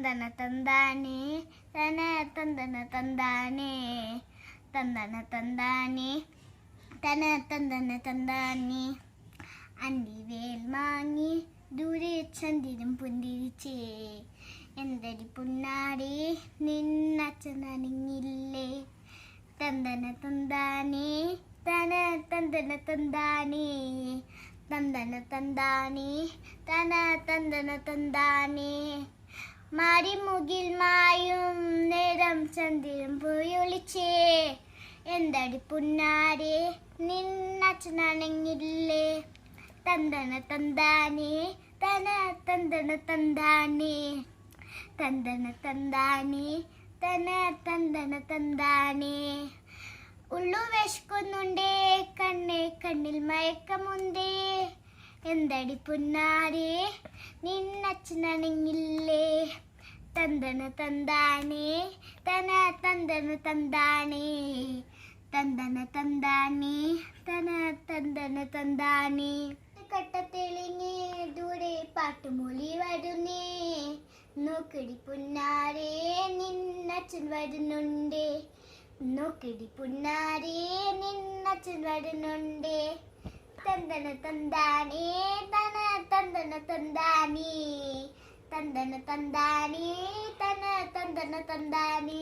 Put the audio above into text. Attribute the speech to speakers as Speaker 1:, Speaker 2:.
Speaker 1: തന്തന തന്താനേ തന തന്തന തന്താനേ തന്തന തന്താനേ തന തന്തന തന്താനേ അന്തിവേൽ മാങ്ങി ദൂരെ ചന്ദിരം പുന്തിരിച്ചേ എന്തടി പുന്നാടി നിന്നച്ഛനണിഞ്ഞില്ലേ തന്തന തന്താനേ തന തന്തന തന്താനേ തന്തന തന്താനേ തന തന്തന തന്താനേ മാരിമുകിൽ മായും നേരം ചന്ദിരം പോയൊളിച്ചേ എന്തടി പുന്നാരെ നിന്നച്ഛനണങ്ങില്ലേ തന്തന തന്താനേ തന തന്തന തന്താനേ തന്തന തന്താനേ തന തന്തന തന്താനേ ഉള്ളു വിശക്കുന്നുണ്ടേ കണ്ണേ കണ്ണിൽ മയക്കമുണ്ടേ എന്തടി പുന്നാരെ നിന്നച്ഛനണങ്ങില്ലേ തന്തന തന്താനേ തന തന്തന തന്താനേ തന്തന തന്താനേ തന തന്തന തന്താനേ കട്ട തെളിഞ്ഞേ ദൂരെ പാട്ടുമൊഴി വരുന്നേ നോക്കടി പുന്നാരെ നിന്നച്ഛൻ വരുന്നുണ്ടേ നോക്കടി പുന്നാരെ നിന്നച്ഛൻ വരുന്നുണ്ടേ തന്തന തന്താനേ തന തന്തന തന്താനേ തന്തന തന്താനേ തന തന്തന തന്താനേ